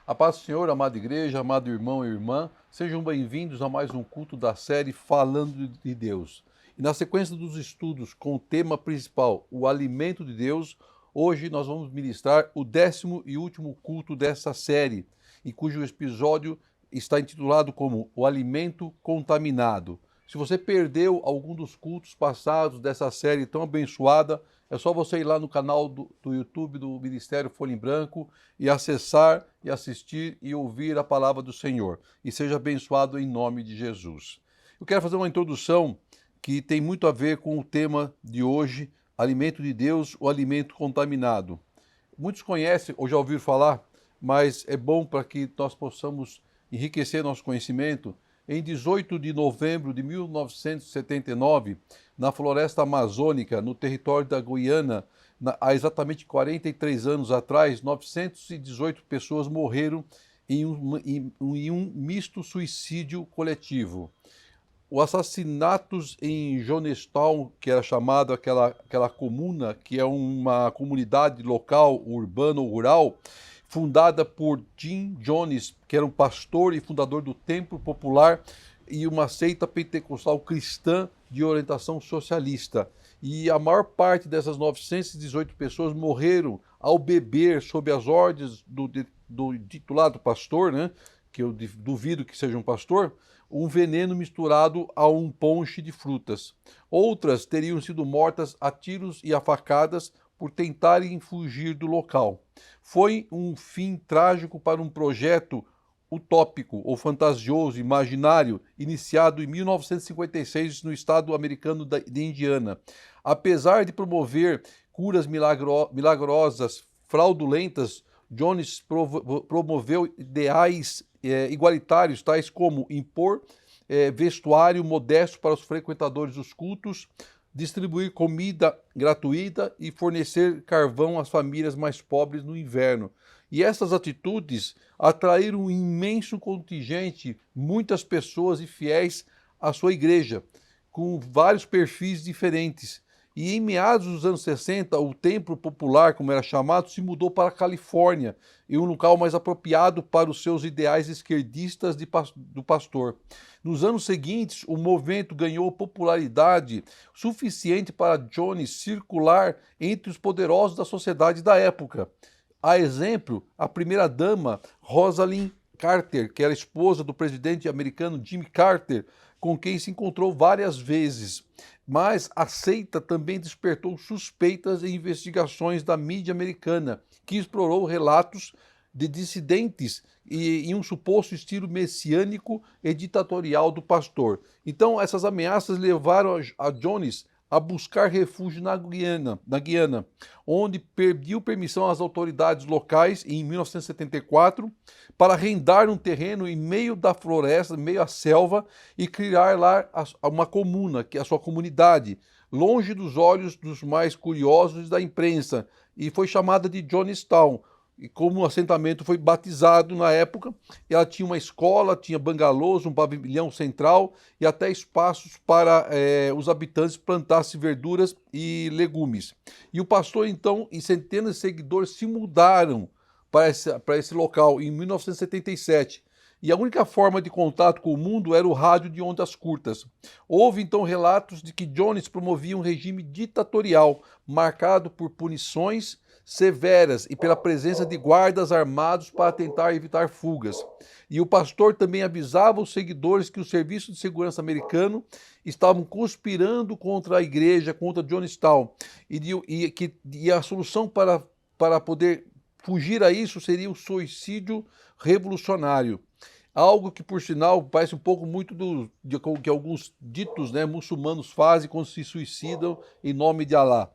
A paz do Senhor, amada igreja, amado irmão e irmã, sejam bem-vindos a mais um culto da série Falando de Deus. E na sequência dos estudos com o tema principal, o alimento de Deus, hoje nós vamos ministrar o 10º e último culto dessa série, e cujo episódio está intitulado como O Alimento Contaminado. Se você perdeu algum dos cultos passados dessa série tão abençoada, é só você ir lá no canal do YouTube do Ministério Folha em Branco e acessar e assistir e ouvir a palavra do Senhor. E seja abençoado em nome de Jesus. Eu quero fazer uma introdução que tem muito a ver com o tema de hoje, alimento de Deus, o alimento contaminado. Muitos conhecem ou já ouviram falar, mas é bom para que nós possamos enriquecer nosso conhecimento. Em 18 de novembro de 1979, na floresta amazônica, no território da Guiana, há exatamente 43 anos atrás, 918 pessoas morreram em um misto suicídio coletivo. O assassinatos em Jonestown, que era chamado aquela comuna, que é uma comunidade local, urbana ou rural, fundada por Jim Jones, que era um pastor e fundador do Templo Popular e uma seita pentecostal cristã de orientação socialista. E a maior parte dessas 918 pessoas morreram ao beber sob as ordens do titulado pastor, né, que eu duvido que seja um pastor, um veneno misturado a um ponche de frutas. Outras teriam sido mortas a tiros e a facadas por tentarem fugir do local. Foi um fim trágico para um projeto utópico ou fantasioso, imaginário, iniciado em 1956 no estado americano de Indiana. Apesar de promover curas milagrosas, fraudulentas, Jones promoveu ideais igualitários, tais como impor vestuário modesto para os frequentadores dos cultos, distribuir comida gratuita e fornecer carvão às famílias mais pobres no inverno. E essas atitudes atraíram um imenso contingente, muitas pessoas e fiéis à sua igreja, com vários perfis diferentes. E em meados dos anos 60, o Templo Popular, como era chamado, se mudou para a Califórnia, em um local mais apropriado para os seus ideais esquerdistas do pastor. Nos anos seguintes, o movimento ganhou popularidade suficiente para Jones circular entre os poderosos da sociedade da época. A exemplo, a primeira-dama Rosalind Carter, que era esposa do presidente americano Jimmy Carter, com quem se encontrou várias vezes. Mas a seita também despertou suspeitas e investigações da mídia americana, que explorou relatos de dissidentes em um suposto estilo messiânico e ditatorial do pastor. Então, essas ameaças levaram a Jones a buscar refúgio na Guiana, onde pediu permissão às autoridades locais em 1974 para arrendar um terreno em meio da floresta, em meio à selva, e criar lá uma comuna, que é a sua comunidade, longe dos olhos dos mais curiosos da imprensa, e foi chamada de Jonestown. E como o assentamento foi batizado na época, ela tinha uma escola, tinha bangalôs, um pavilhão central e até espaços para os habitantes plantassem verduras e legumes. E o pastor, então, e centenas de seguidores se mudaram para esse local em 1977. E a única forma de contato com o mundo era o rádio de ondas curtas. Houve então relatos de que Jones promovia um regime ditatorial, marcado por punições severas e pela presença de guardas armados para tentar evitar fugas. E o pastor também avisava os seguidores que o Serviço de Segurança americano estavam conspirando contra a igreja, contra Jonestown, e a solução para poder fugir a isso seria o suicídio revolucionário. Algo que, por sinal, parece um pouco muito que alguns ditos, né, muçulmanos fazem quando se suicidam em nome de Alá.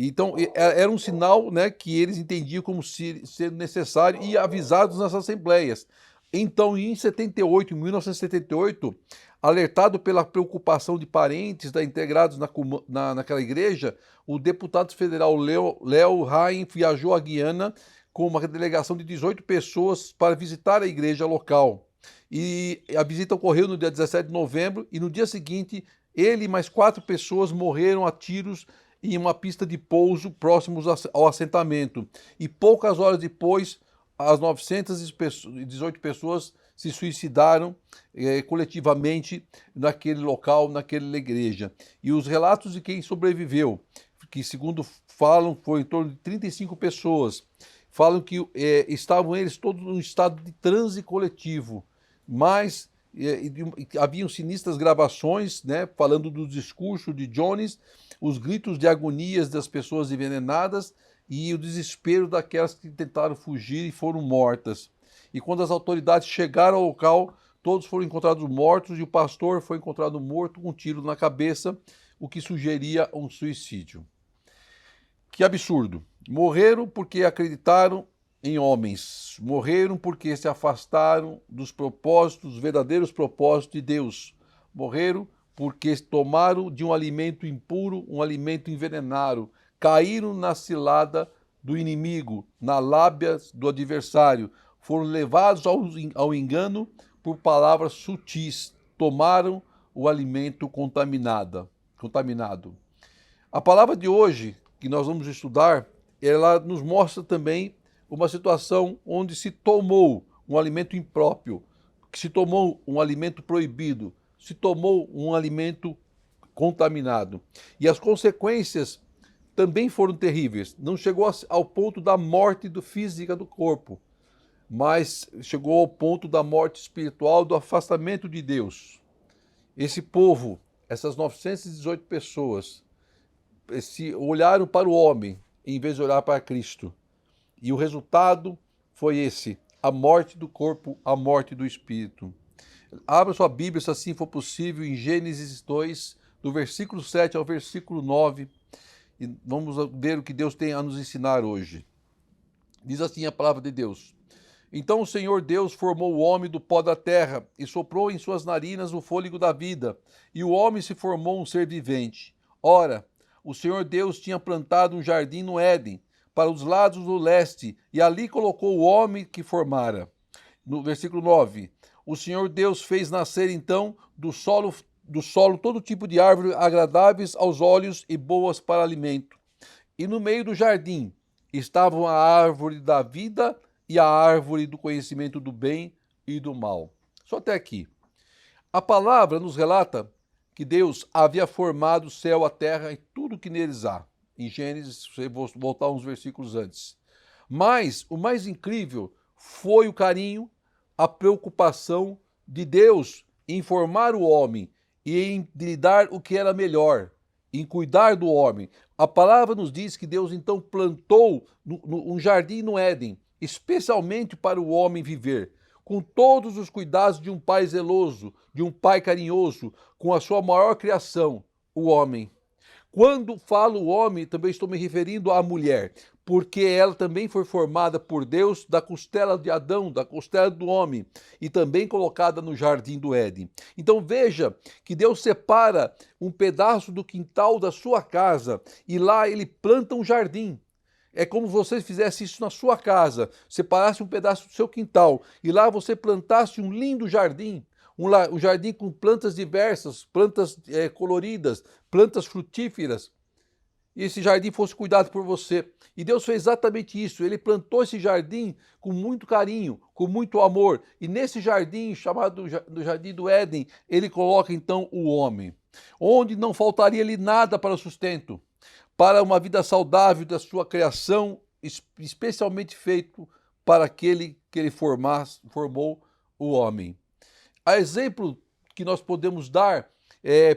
Então, era um sinal, né, que eles entendiam como ser necessário e avisados nas assembleias. Então, em 1978, alertado pela preocupação de parentes integrados naquela igreja, o deputado federal Léo Rain viajou à Guiana com uma delegação de 18 pessoas para visitar a igreja local. E a visita ocorreu no dia 17 de novembro e no dia seguinte ele e mais 4 pessoas morreram a tiros em uma pista de pouso próximos ao assentamento. E poucas horas depois, as 918 pessoas se suicidaram coletivamente naquele local, naquela igreja. E os relatos de quem sobreviveu, que segundo falam, foi em torno de 35 pessoas, falam que estavam eles todos num estado de transe coletivo, mas haviam sinistras gravações, né, falando do discurso de Jones, os gritos de agonias das pessoas envenenadas e o desespero daquelas que tentaram fugir e foram mortas. E quando as autoridades chegaram ao local, todos foram encontrados mortos e o pastor foi encontrado morto com um tiro na cabeça, o que sugeria um suicídio. Que absurdo! Morreram porque acreditaram em homens, morreram porque se afastaram dos propósitos, dos verdadeiros propósitos de Deus, morreram porque tomaram de um alimento impuro, um alimento envenenado, caíram na cilada do inimigo, na lábia do adversário, foram levados ao engano por palavras sutis, tomaram o alimento contaminado. A palavra de hoje, que nós vamos estudar, ela nos mostra também uma situação onde se tomou um alimento impróprio, que se tomou um alimento proibido, se tomou um alimento contaminado. E as consequências também foram terríveis. Não chegou ao ponto da morte física do corpo, mas chegou ao ponto da morte espiritual, do afastamento de Deus. Esse povo, essas 918 pessoas, se olharam para o homem em vez de olhar para Cristo. E o resultado foi esse: a morte do corpo, a morte do espírito. Abra sua Bíblia, se assim for possível, em Gênesis 2, do versículo 7 ao versículo 9, e vamos ver o que Deus tem a nos ensinar hoje. Diz assim a palavra de Deus: Então o Senhor Deus formou o homem do pó da terra e soprou em suas narinas o fôlego da vida, e o homem se formou um ser vivente. Ora, o Senhor Deus tinha plantado um jardim no Éden, para os lados do leste, e ali colocou o homem que formara. No versículo 9, o Senhor Deus fez nascer então do solo todo tipo de árvores agradáveis aos olhos e boas para alimento. E no meio do jardim estavam a árvore da vida e a árvore do conhecimento do bem e do mal. Só até aqui. A palavra nos relata que Deus havia formado o céu, a terra e tudo que neles há. Em Gênesis, vou voltar uns versículos antes. Mas o mais incrível foi o carinho, a preocupação de Deus em formar o homem e em lhe dar o que era melhor, em cuidar do homem. A palavra nos diz que Deus então plantou um jardim no Éden, especialmente para o homem viver, com todos os cuidados de um pai zeloso, de um pai carinhoso, com a sua maior criação, o homem. Quando falo homem, também estou me referindo à mulher, porque ela também foi formada por Deus da costela de Adão, da costela do homem, e também colocada no jardim do Éden. Então veja que Deus separa um pedaço do quintal da sua casa e lá ele planta um jardim. É como se você fizesse isso na sua casa, separasse um pedaço do seu quintal e lá você plantasse um lindo jardim. Um jardim com plantas diversas, plantas coloridas, plantas frutíferas, e esse jardim fosse cuidado por você. E Deus fez exatamente isso, ele plantou esse jardim com muito carinho, com muito amor, e nesse jardim, chamado do Jardim do Éden, ele coloca então o homem, onde não faltaria-lhe nada para o sustento, para uma vida saudável da sua criação, especialmente feito para aquele que ele formou o homem. A exemplo que nós podemos dar,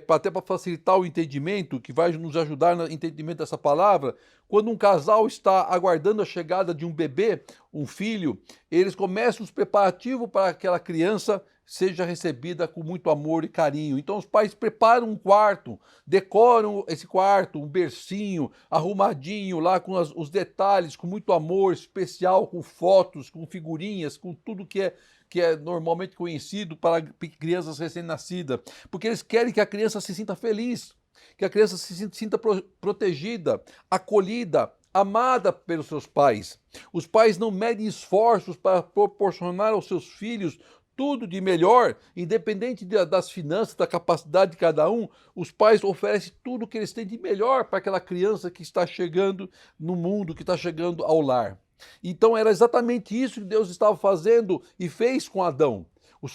até para facilitar o entendimento, que vai nos ajudar no entendimento dessa palavra, quando um casal está aguardando a chegada de um bebê, um filho, eles começam os preparativos para aquela criança seja recebida com muito amor e carinho. Então os pais preparam um quarto, decoram esse quarto, um bercinho arrumadinho lá com os detalhes, com muito amor especial, com fotos, com figurinhas, com tudo que é normalmente conhecido para crianças recém-nascidas, porque eles querem que a criança se sinta feliz, que a criança se sinta protegida, acolhida, amada pelos seus pais. Os pais não medem esforços para proporcionar aos seus filhos tudo de melhor, independente das finanças, da capacidade de cada um. Os pais oferecem tudo que eles têm de melhor para aquela criança que está chegando no mundo, que está chegando ao lar. Então era exatamente isso que Deus estava fazendo e fez com Adão.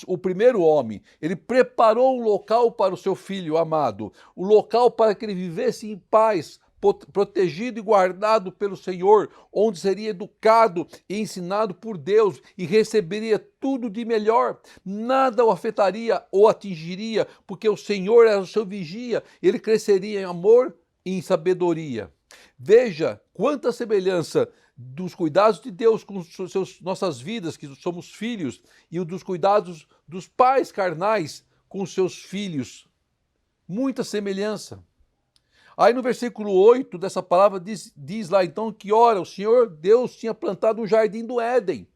O primeiro homem, ele preparou um local para o seu filho amado, o local para que ele vivesse em paz, protegido e guardado pelo Senhor, onde seria educado e ensinado por Deus e receberia tudo de melhor. Nada o afetaria ou atingiria, porque o Senhor era o seu vigia, ele cresceria em amor e em sabedoria. Veja quanta semelhança dos cuidados de Deus com nossas vidas, que somos filhos, e dos cuidados dos pais carnais com seus filhos. Muita semelhança. Aí no versículo 8 dessa palavra diz lá então que, ora, o Senhor Deus tinha plantado um jardim do Éden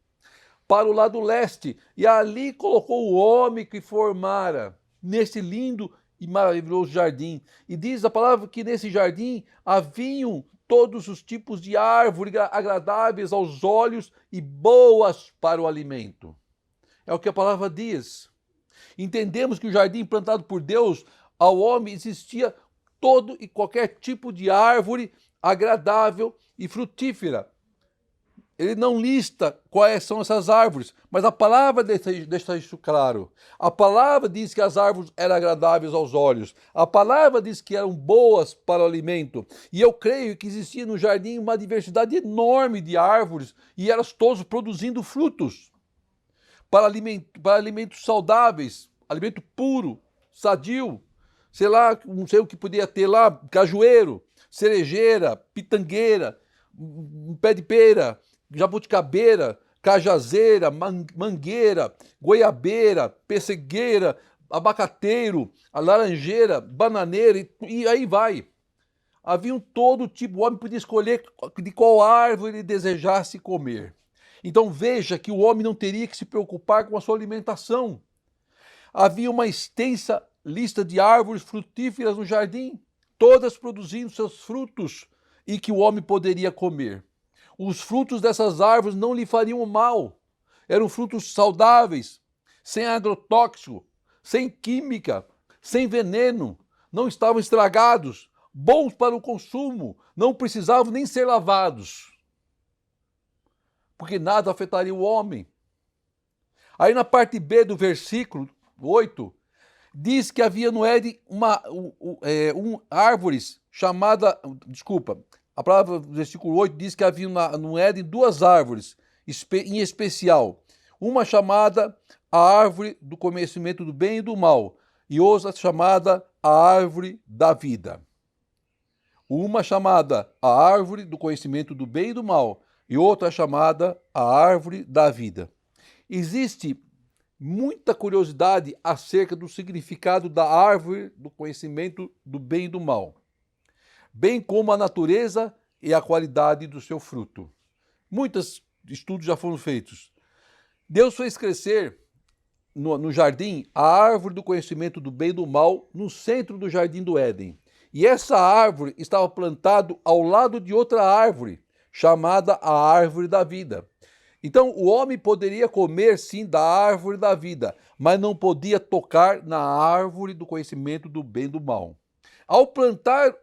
para o lado leste, e ali colocou o homem que formara nesse lindo e maravilhoso jardim. E diz a palavra que nesse jardim haviam todos os tipos de árvores agradáveis aos olhos e boas para o alimento. É o que a palavra diz. Entendemos que o jardim plantado por Deus ao homem existia todo e qualquer tipo de árvore agradável e frutífera. Ele não lista quais são essas árvores, mas a palavra deixa isso claro. A palavra diz que as árvores eram agradáveis aos olhos. A palavra diz que eram boas para o alimento. E eu creio que existia no jardim uma diversidade enorme de árvores e elas todas produzindo frutos para alimentos saudáveis, alimento puro, sadio. Sei lá, não sei o que podia ter lá, cajueiro, cerejeira, pitangueira, pé de pera, jabuticabeira, cajazeira, mangueira, goiabeira, pessegueira, abacateiro, a laranjeira, bananeira e aí vai. Havia todo tipo, o homem podia escolher de qual árvore ele desejasse comer. Então veja que o homem não teria que se preocupar com a sua alimentação. Havia uma extensa lista de árvores frutíferas no jardim, todas produzindo seus frutos e que o homem poderia comer. Os frutos dessas árvores não lhe fariam mal. Eram frutos saudáveis, sem agrotóxico, sem química, sem veneno, não estavam estragados, bons para o consumo, não precisavam nem ser lavados, porque nada afetaria o homem. Aí na parte B do versículo 8, diz que havia no Éden árvores chamada, a palavra do versículo 8 diz que havia no Éden duas árvores em especial, uma chamada a árvore do conhecimento do bem e do mal, e outra chamada a árvore da vida. Uma chamada a árvore do conhecimento do bem e do mal, e outra chamada a árvore da vida. Existe muita curiosidade acerca do significado da árvore do conhecimento do bem e do mal, bem como a natureza e a qualidade do seu fruto. Muitos estudos já foram feitos. Deus fez crescer no jardim a árvore do conhecimento do bem e do mal no centro do jardim do Éden. E essa árvore estava plantada ao lado de outra árvore, chamada a árvore da vida. Então o homem poderia comer sim da árvore da vida, mas não podia tocar na árvore do conhecimento do bem e do mal. Ao plantar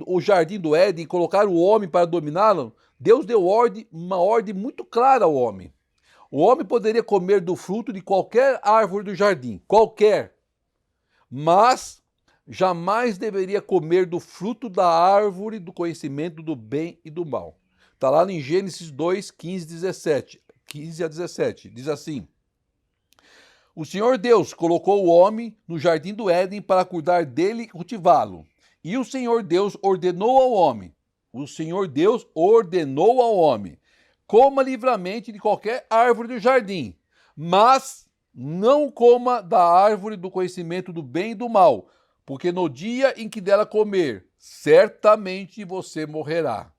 o jardim do Éden e colocar o homem para dominá-lo, Deus deu uma ordem muito clara ao homem. O homem poderia comer do fruto de qualquer árvore do jardim, qualquer, mas jamais deveria comer do fruto da árvore do conhecimento do bem e do mal. Está lá em Gênesis 2, 15 a 17. Diz assim: o Senhor Deus colocou o homem no jardim do Éden para cuidar dele e cultivá-lo. E o Senhor Deus ordenou ao homem, coma livremente de qualquer árvore do jardim, mas não coma da árvore do conhecimento do bem e do mal, porque no dia em que dela comer, certamente você morrerá.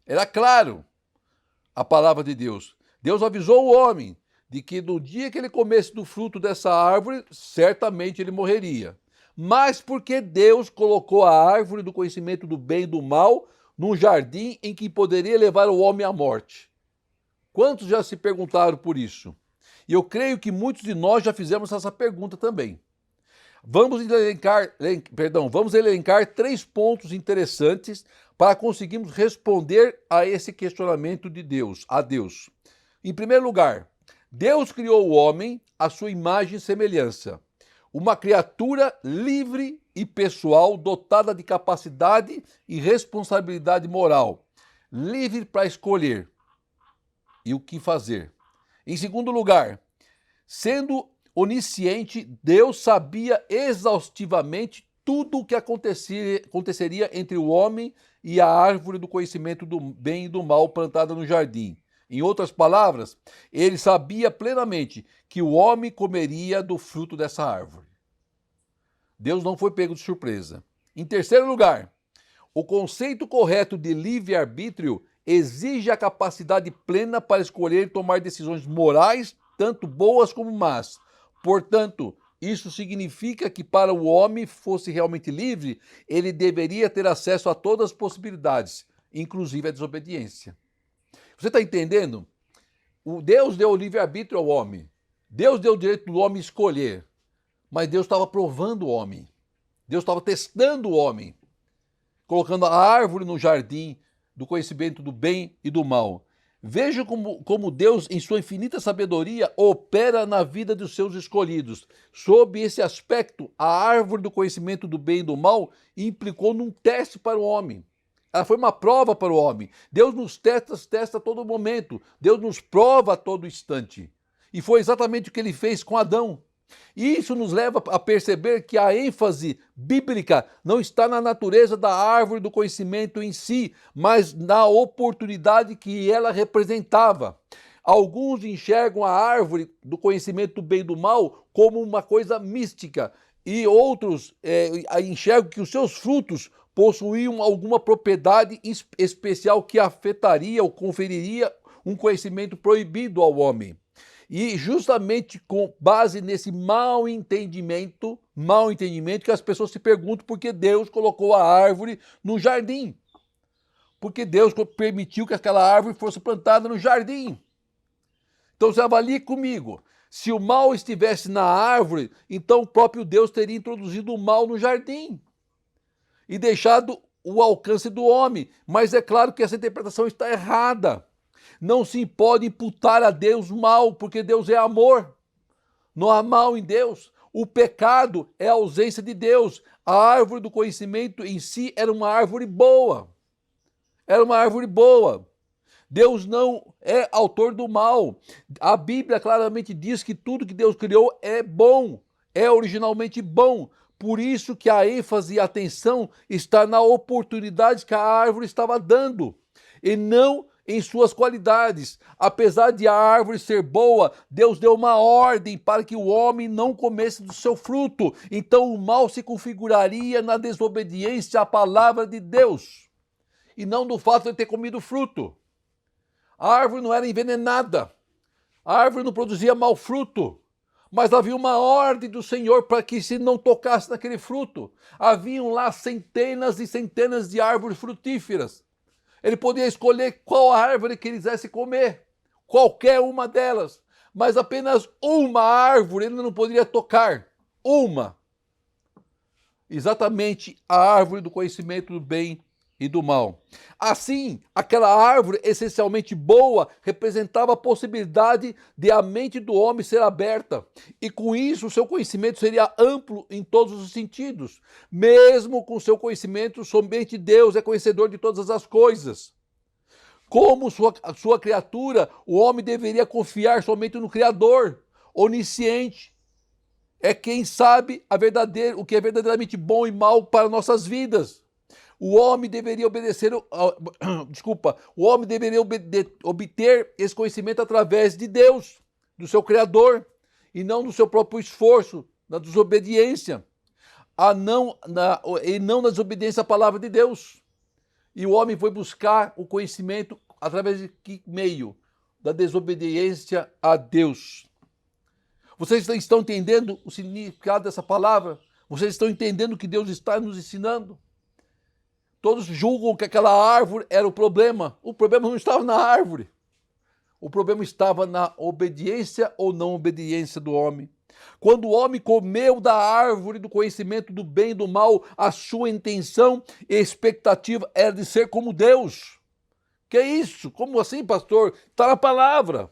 Era claro a palavra de Deus. Deus avisou o homem de que no dia que ele comesse do fruto dessa árvore, certamente ele morreria. Mas porque Deus colocou a árvore do conhecimento do bem e do mal num jardim em que poderia levar o homem à morte? Quantos já se perguntaram por isso? E eu creio que muitos de nós já fizemos essa pergunta também. Vamos elencar 3 pontos interessantes para conseguirmos responder a esse questionamento de Deus, a Deus. Em primeiro lugar, Deus criou o homem à sua imagem e semelhança, uma criatura livre e pessoal, dotada de capacidade e responsabilidade moral, livre para escolher e o que fazer. Em segundo lugar, sendo onisciente, Deus sabia exaustivamente tudo o que aconteceria entre o homem e a árvore do conhecimento do bem e do mal plantada no jardim. Em outras palavras, ele sabia plenamente que o homem comeria do fruto dessa árvore. Deus não foi pego de surpresa. Em terceiro lugar, o conceito correto de livre-arbítrio exige a capacidade plena para escolher e tomar decisões morais, tanto boas como más. Portanto, isso significa que para o homem fosse realmente livre, ele deveria ter acesso a todas as possibilidades, inclusive a desobediência. Você está entendendo? Deus deu o livre-arbítrio ao homem. Deus deu o direito do homem escolher. Mas Deus estava provando o homem. Deus estava testando o homem, colocando a árvore no jardim do conhecimento do bem e do mal. Veja como Deus, em sua infinita sabedoria, opera na vida dos seus escolhidos. Sob esse aspecto, a árvore do conhecimento do bem e do mal implicou num teste para o homem. Ela foi uma prova para o homem. Deus nos testa a todo momento. Deus nos prova a todo instante. E foi exatamente o que ele fez com Adão. E isso nos leva a perceber que a ênfase bíblica não está na natureza da árvore do conhecimento em si, mas na oportunidade que ela representava. Alguns enxergam a árvore do conhecimento do bem e do mal como uma coisa mística, e outros enxergam que os seus frutos possuíam alguma propriedade especial que afetaria ou conferiria um conhecimento proibido ao homem. E justamente com base nesse mal entendimento que as pessoas se perguntam por que Deus colocou a árvore no jardim. Porque Deus permitiu que aquela árvore fosse plantada no jardim. Então você avalie comigo. Se o mal estivesse na árvore, então o próprio Deus teria introduzido o mal no jardim e deixado o alcance do homem. Mas é claro que essa interpretação está errada. Não se pode imputar a Deus mal, porque Deus é amor. Não há mal em Deus. O pecado é a ausência de Deus. A árvore do conhecimento em si era uma árvore boa. Era uma árvore boa. Deus não é autor do mal. A Bíblia claramente diz que tudo que Deus criou é bom, é originalmente bom. Por isso que a ênfase e a atenção está na oportunidade que a árvore estava dando, e não em suas qualidades. Apesar de a árvore ser boa, Deus deu uma ordem para que o homem não comesse do seu fruto. Então o mal se configuraria na desobediência à palavra de Deus, e não do fato de ter comido fruto. A árvore não era envenenada, a árvore não produzia mau fruto, mas havia uma ordem do Senhor para que se não tocasse naquele fruto. Haviam lá centenas e centenas de árvores frutíferas. Ele podia escolher qual árvore que ele quisesse comer, qualquer uma delas, mas apenas uma árvore ele não poderia tocar, uma. Exatamente a árvore do conhecimento do bem e do mal. Assim, aquela árvore essencialmente boa representava a possibilidade de a mente do homem ser aberta, e com isso o seu conhecimento seria amplo em todos os sentidos. Mesmo com seu conhecimento, somente Deus é conhecedor de todas as coisas. Como sua criatura, o homem deveria confiar somente no Criador, onisciente. É quem sabe o que é verdadeiramente bom e mal para nossas vidas. O homem deveria obter esse conhecimento através de Deus, do seu Criador, e não do seu próprio esforço, na desobediência, e não na desobediência à palavra de Deus. E o homem foi buscar o conhecimento através de que meio? Da desobediência a Deus. Vocês estão entendendo o significado dessa palavra? Vocês estão entendendo o que Deus está nos ensinando? Todos julgam que aquela árvore era o problema. O problema não estava na árvore. O problema estava na obediência ou não obediência do homem. Quando o homem comeu da árvore do conhecimento do bem e do mal, a sua intenção e expectativa era de ser como Deus. Que é isso? Como assim, pastor? Está na palavra.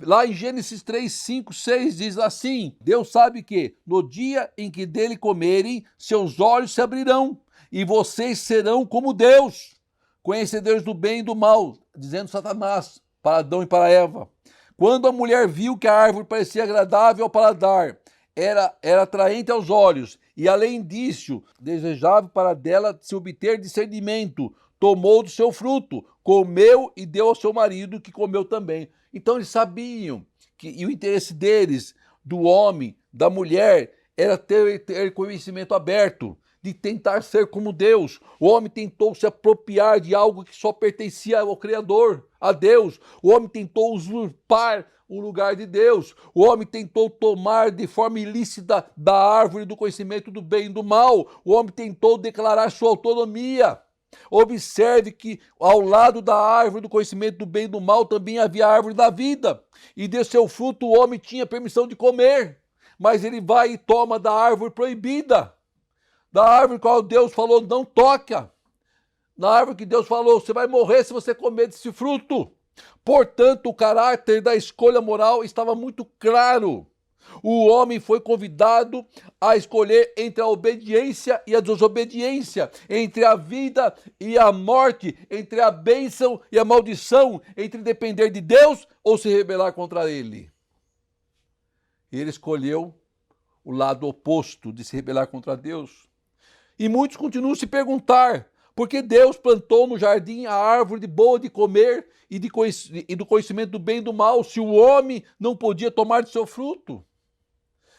Lá em Gênesis 3, 5, 6 diz assim: Deus sabe que no dia em que dele comerem, seus olhos se abrirão e vocês serão como Deus, conhecedores do bem e do mal, dizendo Satanás para Adão e para Eva. Quando a mulher viu que a árvore parecia agradável ao paladar, era atraente aos olhos e além disso, desejável para dela se obter discernimento, tomou do seu fruto, comeu e deu ao seu marido, que comeu também. Então eles sabiam e o interesse deles, do homem, da mulher, era ter conhecimento aberto, de tentar ser como Deus. O homem tentou se apropriar de algo que só pertencia ao Criador, a Deus. O homem tentou usurpar o lugar de Deus. O homem tentou tomar de forma ilícita da árvore do conhecimento do bem e do mal. O homem tentou declarar sua autonomia. Observe que ao lado da árvore do conhecimento do bem e do mal também havia a árvore da vida, e de seu fruto o homem tinha permissão de comer, mas ele vai e toma da árvore proibida, da árvore qual Deus falou não toca, na árvore que Deus falou você vai morrer se você comer desse fruto. Portanto, o caráter da escolha moral estava muito claro. O homem foi convidado a escolher entre a obediência e a desobediência, entre a vida e a morte, entre a bênção e a maldição, entre depender de Deus ou se rebelar contra ele. Ele escolheu o lado oposto de se rebelar contra Deus. E muitos continuam a se perguntar, por que Deus plantou no jardim a árvore de boa de comer e do conhecimento do bem e do mal, se o homem não podia tomar de seu fruto?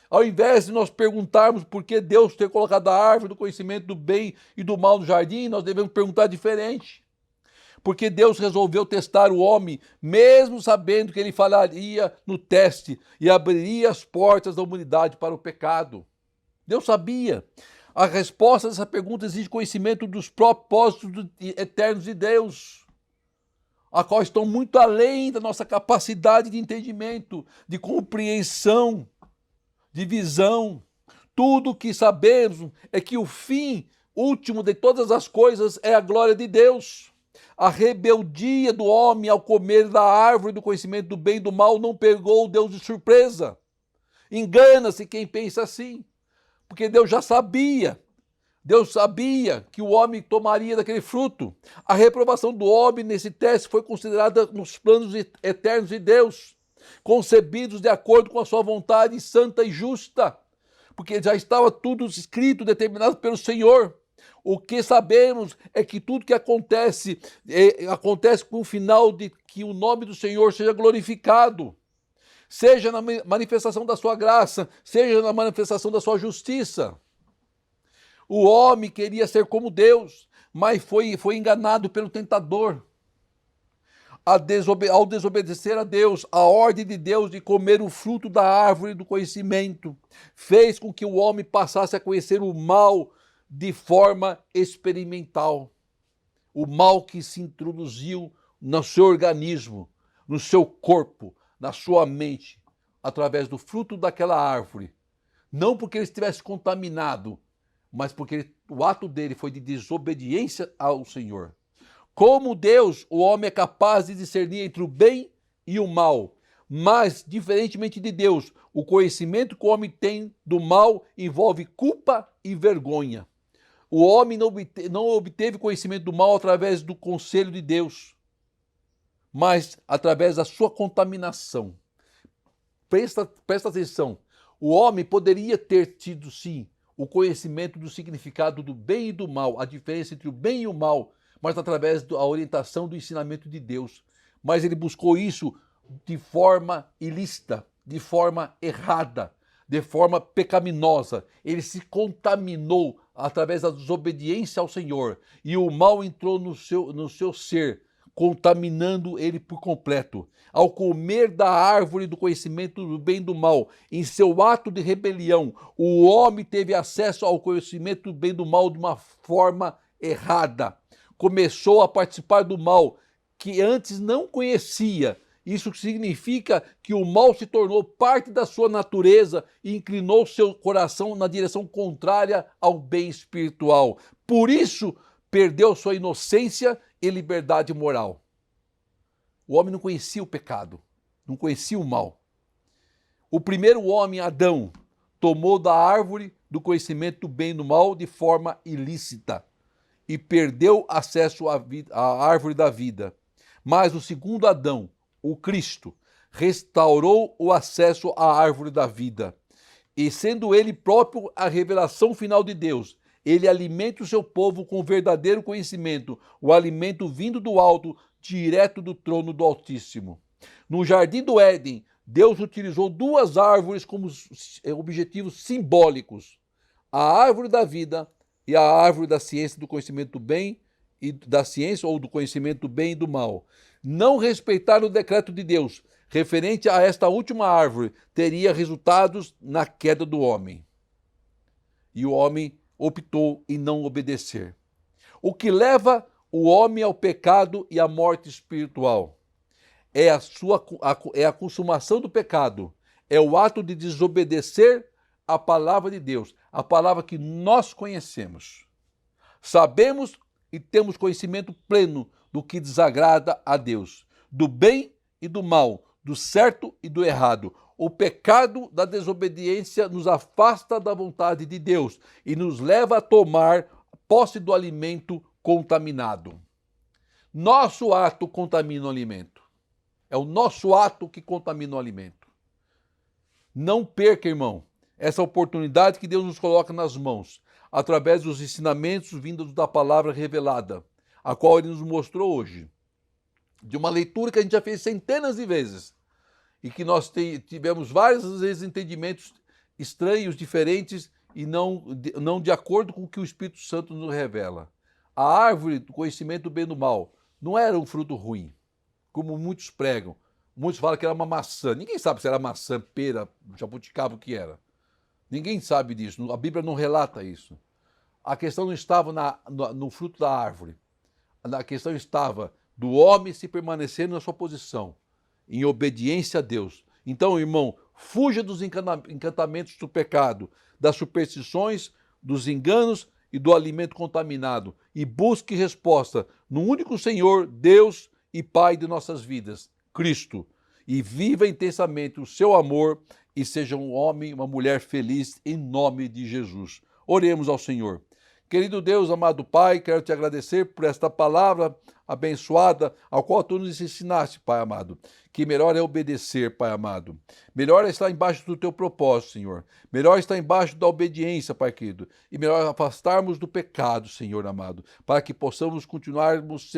Ao invés de nós perguntarmos por que Deus ter colocado a árvore do conhecimento do bem e do mal no jardim, nós devemos perguntar diferente. Porque Deus resolveu testar o homem, mesmo sabendo que ele falharia no teste e abriria as portas da humanidade para o pecado. Deus sabia. A resposta dessa pergunta exige conhecimento dos propósitos eternos de Deus, a qual estão muito além da nossa capacidade de entendimento, de compreensão, de visão. Tudo o que sabemos é que o fim último de todas as coisas é a glória de Deus. A rebeldia do homem ao comer da árvore do conhecimento do bem e do mal não pegou Deus de surpresa. Engana-se quem pensa assim, porque Deus já sabia. Deus sabia que o homem tomaria daquele fruto. A reprovação do homem nesse teste foi considerada nos planos eternos de Deus, concebidos de acordo com a sua vontade santa e justa, porque já estava tudo escrito, determinado pelo Senhor. O que sabemos é que tudo que acontece, acontece com o final de que o nome do Senhor seja glorificado, seja na manifestação da sua graça, seja na manifestação da sua justiça. O homem queria ser como Deus, mas foi enganado pelo tentador. Ao desobedecer a Deus, a ordem de Deus de comer o fruto da árvore do conhecimento, fez com que o homem passasse a conhecer o mal de forma experimental. O mal que se introduziu no seu organismo, no seu corpo, na sua mente, através do fruto daquela árvore. Não porque ele estivesse contaminado, mas porque o ato dele foi de desobediência ao Senhor. Como Deus, o homem é capaz de discernir entre o bem e o mal. Mas, diferentemente de Deus, o conhecimento que o homem tem do mal envolve culpa e vergonha. O homem não obteve conhecimento do mal através do conselho de Deus, mas através da sua contaminação. Presta atenção. O homem poderia ter tido, sim, o conhecimento do significado do bem e do mal, a diferença entre o bem e o mal, mas através da orientação do ensinamento de Deus. Mas ele buscou isso de forma ilícita, de forma errada, de forma pecaminosa. Ele se contaminou através da desobediência ao Senhor. E o mal entrou no seu ser, contaminando ele por completo. Ao comer da árvore do conhecimento do bem e do mal, em seu ato de rebelião, o homem teve acesso ao conhecimento do bem e do mal de uma forma errada. Começou a participar do mal que antes não conhecia Isso significa que o mal se tornou parte da sua natureza e inclinou seu coração na direção contrária ao bem espiritual. Por isso, perdeu sua inocência e liberdade moral. O homem não conhecia o pecado, não conhecia o mal. O primeiro homem, Adão, tomou da árvore do conhecimento do bem e do mal de forma ilícita e perdeu acesso à árvore da vida. Mas o segundo Adão, o Cristo, restaurou o acesso à árvore da vida. E sendo ele próprio a revelação final de Deus, ele alimenta o seu povo com verdadeiro conhecimento, o alimento vindo do alto, direto do trono do Altíssimo. No jardim do Éden, Deus utilizou duas árvores como objetivos simbólicos: a árvore da vida e a árvore da ciência do conhecimento do bem e da ciência ou do conhecimento do bem e do mal. Não respeitar o decreto de Deus referente a esta última árvore teria resultados na queda do homem. E o homem optou em não obedecer. O que leva o homem ao pecado e à morte espiritual é a consumação do pecado, é o ato de desobedecer a palavra de Deus, a palavra que nós conhecemos. Sabemos e temos conhecimento pleno do que desagrada a Deus, do bem e do mal, do certo e do errado. O pecado da desobediência nos afasta da vontade de Deus e nos leva a tomar posse do alimento contaminado. Nosso ato contamina o alimento. É o nosso ato que contamina o alimento. Não perca, irmão, essa oportunidade que Deus nos coloca nas mãos, através dos ensinamentos vindos da palavra revelada, a qual Ele nos mostrou hoje. De uma leitura que a gente já fez centenas de vezes e que nós tivemos várias vezes entendimentos estranhos, diferentes e não de acordo com o que o Espírito Santo nos revela. A árvore do conhecimento do bem e do mal não era um fruto ruim, como muitos pregam. Muitos falam que era uma maçã. Ninguém sabe se era maçã, pera, jabuticaba, o que era. Ninguém sabe disso. A Bíblia não relata isso. A questão não estava no fruto da árvore. A questão estava do homem se permanecer na sua posição, em obediência a Deus. Então, irmão, fuja dos encantamentos do pecado, das superstições, dos enganos e do alimento contaminado e busque resposta no único Senhor, Deus e Pai de nossas vidas, Cristo. E viva intensamente o seu amor e seja um homem, uma mulher feliz em nome de Jesus. Oremos ao Senhor. Querido Deus, amado Pai, quero te agradecer por esta palavra abençoada, ao qual tu nos ensinaste, Pai amado, que melhor é obedecer, Pai amado. Melhor é estar embaixo do teu propósito, Senhor. Melhor é estar embaixo da obediência, Pai querido. E melhor afastarmos do pecado, Senhor amado, para que possamos continuarmos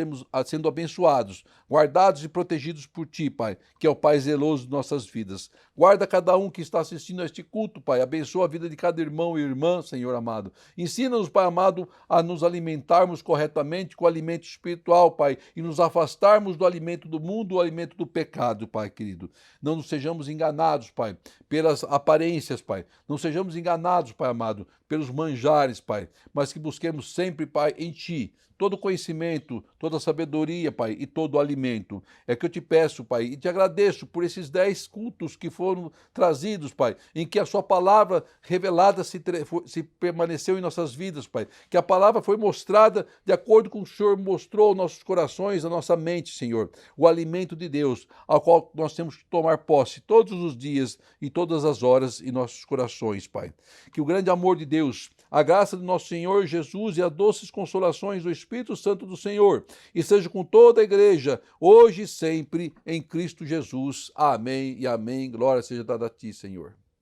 sendo abençoados, guardados e protegidos por Ti, Pai, que é o Pai zeloso de nossas vidas. Guarda cada um que está assistindo a este culto, Pai. Abençoa a vida de cada irmão e irmã, Senhor amado. Ensina-nos, Pai amado, a nos alimentarmos corretamente com o alimento espiritual, Pai, e nos afastarmos do alimento do mundo, do alimento do pecado, Pai querido. Não nos sejamos enganados, Pai, pelas aparências, Pai. Não sejamos enganados, Pai amado, pelos manjares, Pai, mas que busquemos sempre, Pai, em Ti, todo conhecimento, toda sabedoria, Pai, e todo alimento. É que eu te peço, Pai, e te agradeço por esses 10 cultos que foram trazidos, Pai, em que a sua palavra revelada se permaneceu em nossas vidas, Pai, que a palavra foi mostrada de acordo com o Senhor mostrou aos nossos corações, à nossa mente, Senhor, o alimento de Deus, ao qual nós temos que tomar posse todos os dias e todas as horas em nossos corações, Pai. Que o grande amor de Deus, a graça do nosso Senhor Jesus e as doces consolações do Espírito Santo do Senhor, e seja com toda a igreja, hoje e sempre, em Cristo Jesus. Amém e amém. Glória seja dada a Ti, Senhor.